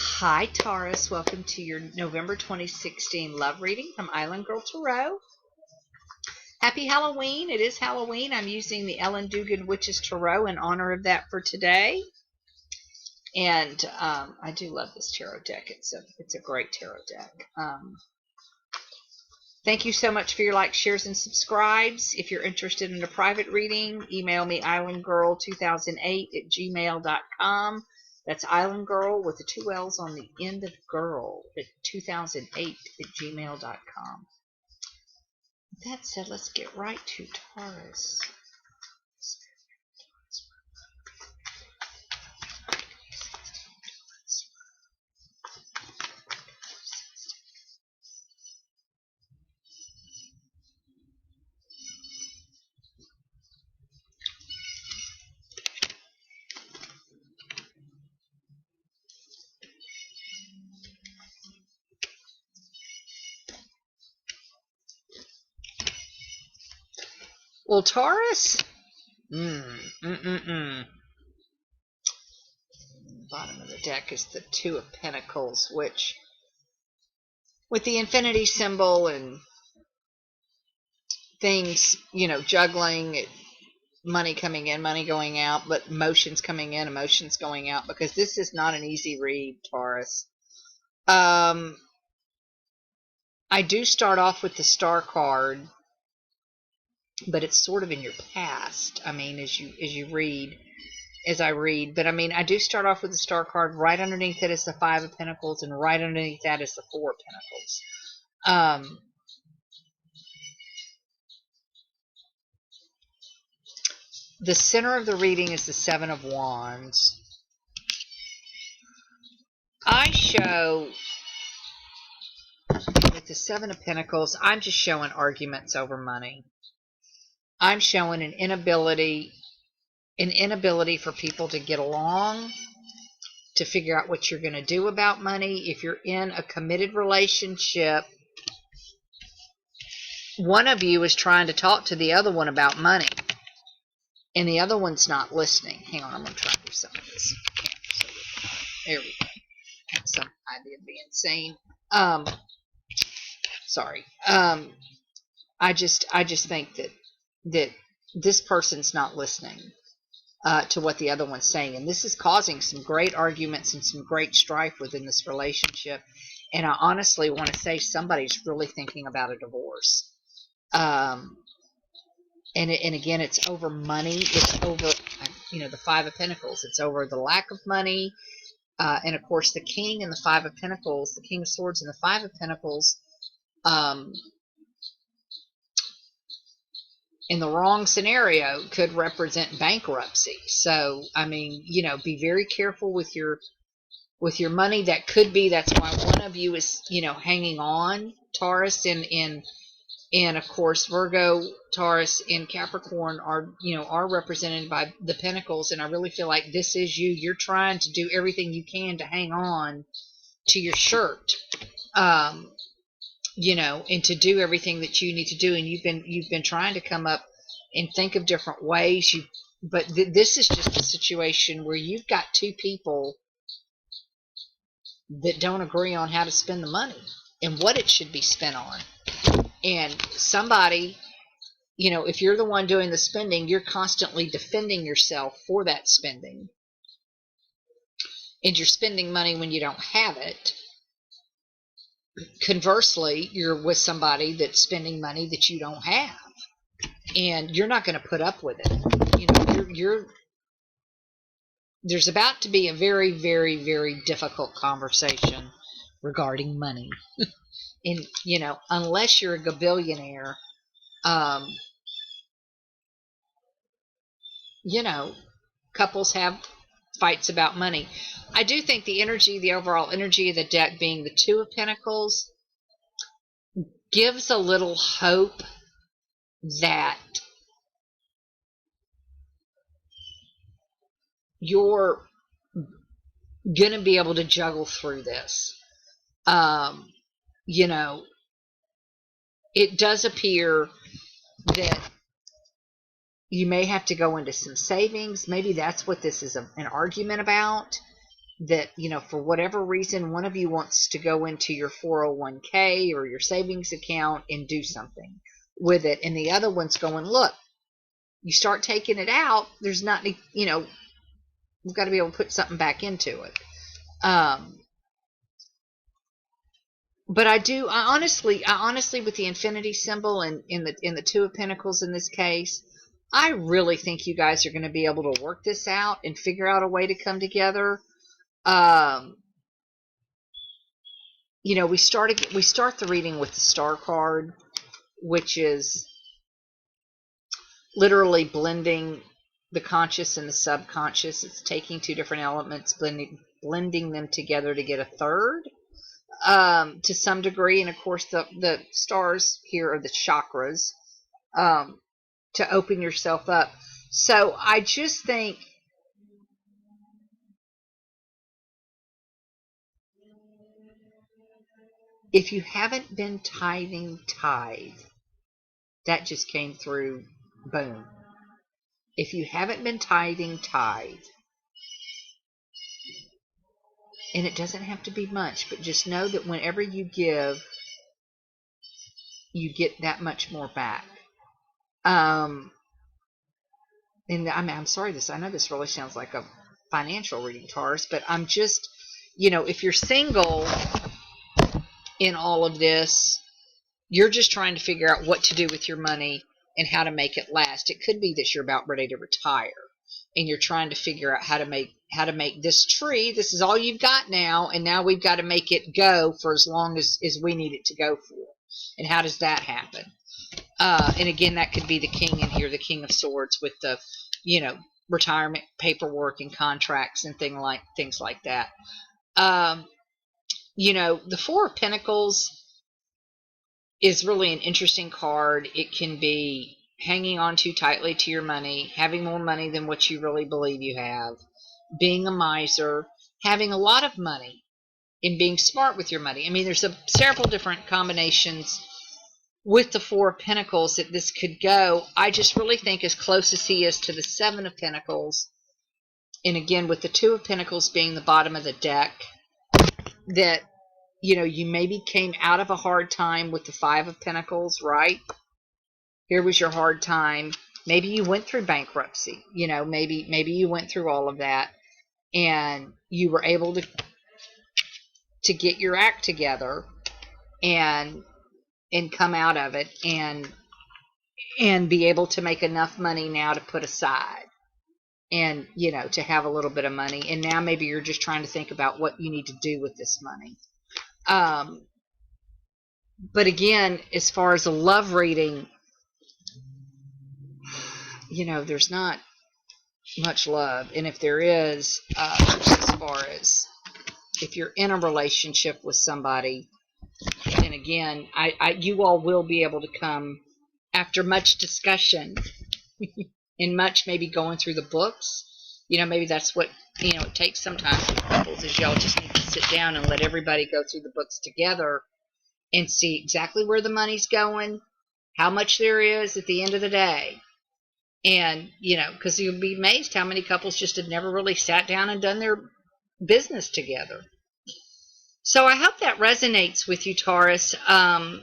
Hi, Taurus. Welcome to your November 2016 love reading from Islandgirl Tarot. Happy Halloween. It is Halloween. I'm using the Islandgirl Witches Tarot in honor of that for today. And I do love this tarot deck. It's a great tarot deck. Thank you so much for your likes, shares, and subscribes. If you're interested in a private reading, email me islandgirl2008@gmail.com. That's Islandgirl with the 2 L's on the end of girl at 2008@gmail.com. With that said, let's get right to Taurus. Well, Taurus, bottom of the deck is the 2 of Pentacles, which, with the infinity symbol and things, juggling, money coming in, money going out, but emotions coming in, emotions going out, because this is not an easy read, Taurus. I do start off with the Star card, but it's sort of in your past. I mean, as I read, but I mean, I do start off with the Star card. Right underneath it is the 5 of Pentacles, and right underneath that is the 4 of Pentacles. The center of the reading is the 7 of Wands. I show with the 7 of Pentacles, I'm just showing arguments over money. I'm showing an inability for people to get along, to figure out what you're going to do about money. If you're in a committed relationship, one of you is trying to talk to the other one about money, and the other one's not listening. Hang on, I'm going to try to do some of this. There we go. I have some idea of being sane. Sorry. I just think that this person's not listening to what the other one's saying, and this is causing some great arguments and some great strife within this relationship. And I honestly want to say somebody's really thinking about a divorce. And again, it's over money. It's over, the 5 of Pentacles. It's over the lack of money, and of course the King and the 5 of Pentacles, the King of Swords and the 5 of Pentacles. In the wrong scenario could represent bankruptcy. So, I mean, be very careful with your money. That could be, that's why one of you is, hanging on, Taurus, and of course Virgo, Taurus, and Capricorn are represented by the Pentacles. And I really feel like this is you. You're trying to do everything you can to hang on to your shirt. And to do everything that you need to do, and you've been trying to come up and think of different ways. But this is just a situation where you've got 2 people that don't agree on how to spend the money and what it should be spent on. And somebody, if you're the one doing the spending, you're constantly defending yourself for that spending, and you're spending money when you don't have it. Conversely, you're with somebody that's spending money that you don't have, and you're not going to put up with it. There's about to be a very, very, very difficult conversation regarding money. And, unless you're a gabillionaire, couples have fights about money. I do think the overall energy of the deck being the 2 of Pentacles gives a little hope that you're going to be able to juggle through this. It does appear that you may have to go into some savings. Maybe that's what this is an argument about. that, for whatever reason, one of you wants to go into your 401k or your savings account and do something with it. And the other one's going, look, you start taking it out, there's not, we've got to be able to put something back into it. But I honestly, with the infinity symbol and in the Two of Pentacles in this case, I really think you guys are going to be able to work this out and figure out a way to come together. We start the reading with the Star card, which is literally blending the conscious and the subconscious. It's taking two different elements, blending them together to get a third, to some degree. And of course, the stars here are the chakras, to open yourself up. So I just think if you haven't been tithing tithe, that just came through, boom. If you haven't been tithing tithe, and it doesn't have to be much, but just know that whenever you give, you get that much more back. And I'm sorry, I know this really sounds like a financial reading, Taurus, but I'm just, if you're single in all of this, you're just trying to figure out what to do with your money and how to make it last. It could be that you're about ready to retire and you're trying to figure out how to make this tree. This is all you've got now, and now we've got to make it go for as long as we need it to go for. And how does that happen? And again, that could be the king in here, the King of Swords, with the, retirement paperwork and contracts and things like that. The Four of Pentacles is really an interesting card. It can be hanging on too tightly to your money, having more money than what you really believe you have, being a miser, having a lot of money, and being smart with your money. I mean, there's several different combinations with the Four of Pentacles that this could go. I just really think as close as he is to the Seven of Pentacles, and again with the Two of Pentacles being the bottom of the deck, that you maybe came out of a hard time with the Five of Pentacles, right? Here was your hard time. Maybe you went through bankruptcy. Maybe you went through all of that, and you were able to get your act together and come out of it and be able to make enough money now to put aside and, to have a little bit of money. And now maybe you're just trying to think about what you need to do with this money. But again, as far as a love reading, there's not much love. And if there is, as far as if you're in a relationship with somebody, and again, you all will be able to come after much discussion and much maybe going through the books. Maybe that's what, it takes sometimes with couples, is y'all just need to sit down and let everybody go through the books together and see exactly where the money's going, how much there is at the end of the day. And, because you'll be amazed how many couples just have never really sat down and done their business together. So I hope that resonates with you, Taurus. I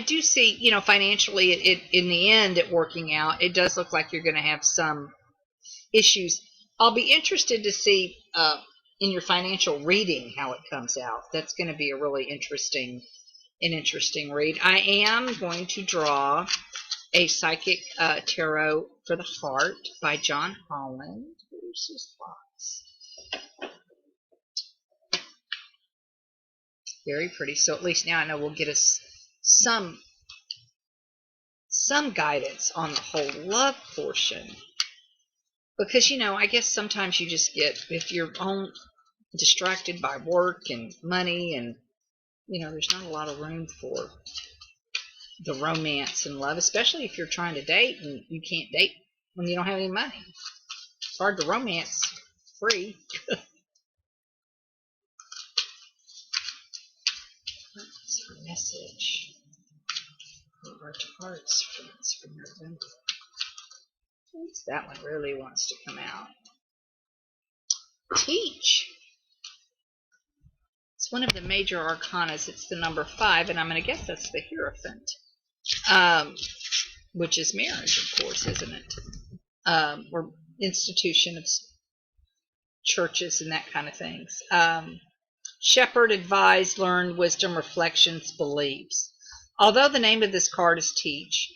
do see, financially, in the end, it working out. It does look like you're going to have some issues. I'll be interested to see in your financial reading how it comes out. That's going to be a really interesting read. I am going to draw a Psychic Tarot for the Heart by John Holland. Here's his box. Very pretty. So at least now I know we'll get us some guidance on the whole love portion. Because, I guess sometimes you just get, if you're distracted by work and money and, there's not a lot of room for the romance and love, especially if you're trying to date and you can't date when you don't have any money. It's hard to romance free. What's her message? Hearts, friends, for November. That one really wants to come out. Teach. It's one of the major arcanas. It's the number 5, and I'm going to guess that's the Hierophant, which is marriage, of course, isn't it? Or institution of churches and that kind of things. Shepherd, advised, learned, wisdom, reflections, beliefs. Although the name of this card is Teach,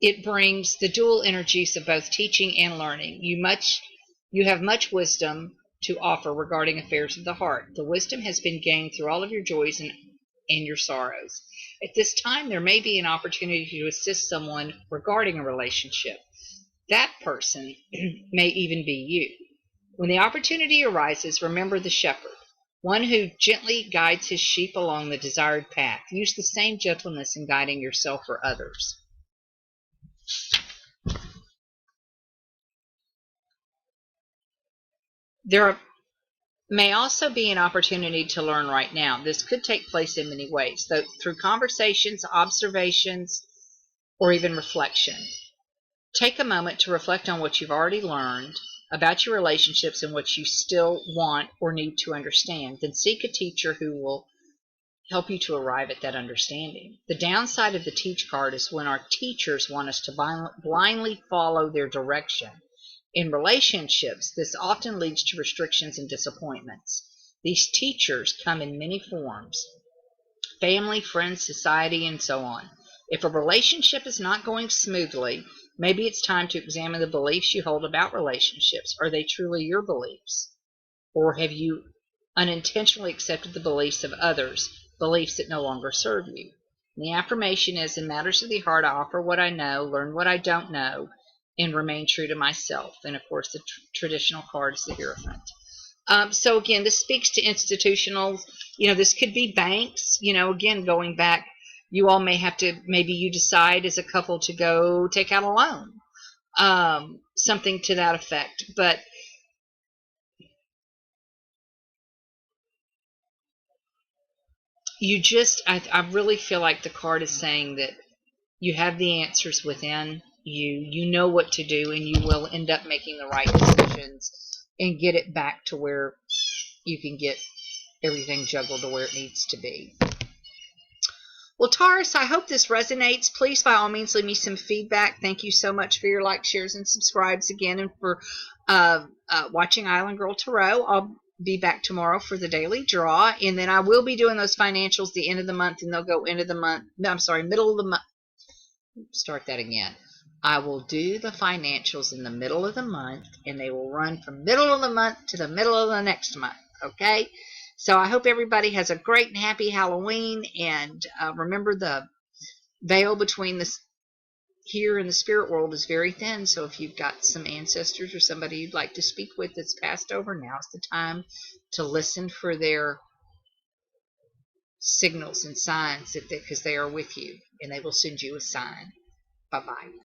it brings the dual energies of both teaching and learning. You have much wisdom to offer regarding affairs of the heart. The wisdom has been gained through all of your joys and your sorrows. At this time, there may be an opportunity to assist someone regarding a relationship. That person may even be you. When the opportunity arises, remember the shepherd, one who gently guides his sheep along the desired path. Use the same gentleness in guiding yourself or others. There may also be an opportunity to learn right now. This could take place in many ways, through conversations, observations, or even reflection. Take a moment to reflect on what you've already learned about your relationships and what you still want or need to understand. Then seek a teacher who will help you to arrive at that understanding. The downside of the Teach card is when our teachers want us to blindly follow their direction. In relationships, this often leads to restrictions and disappointments. These teachers come in many forms: family, friends, society, and so on. If a relationship is not going smoothly, maybe it's time to examine the beliefs you hold about relationships. Are they truly your beliefs? Or have you unintentionally accepted the beliefs of others, beliefs that no longer serve you? And the affirmation is, in matters of the heart, I offer what I know, learn what I don't know, and remain true to myself. And of course, the traditional card is the Hierophant. So again, this speaks to institutional, this could be banks, again, going back, you all may have to, maybe you decide as a couple to go take out a loan, something to that effect. But I really feel like the card is saying that you have the answers within you, you know what to do, and you will end up making the right decisions and get it back to where you can get everything juggled to where it needs to be. Well, Taurus, I hope this resonates. Please, by all means, leave me some feedback. Thank you so much for your likes, shares, and subscribes again, and for watching Islandgirl Tarot. I'll be back tomorrow for the daily draw, and then I will be doing those financials the end of the month, and they'll go into the month. I'm sorry, middle of the month. Start that again. I will do the financials in the middle of the month, and they will run from middle of the month to the middle of the next month. Okay? So I hope everybody has a great and happy Halloween, and remember, the veil between this here in the spirit world is very thin. So if you've got some ancestors or somebody you'd like to speak with that's passed over, now's the time to listen for their signals and signs, because they are with you, and they will send you a sign. Bye-bye.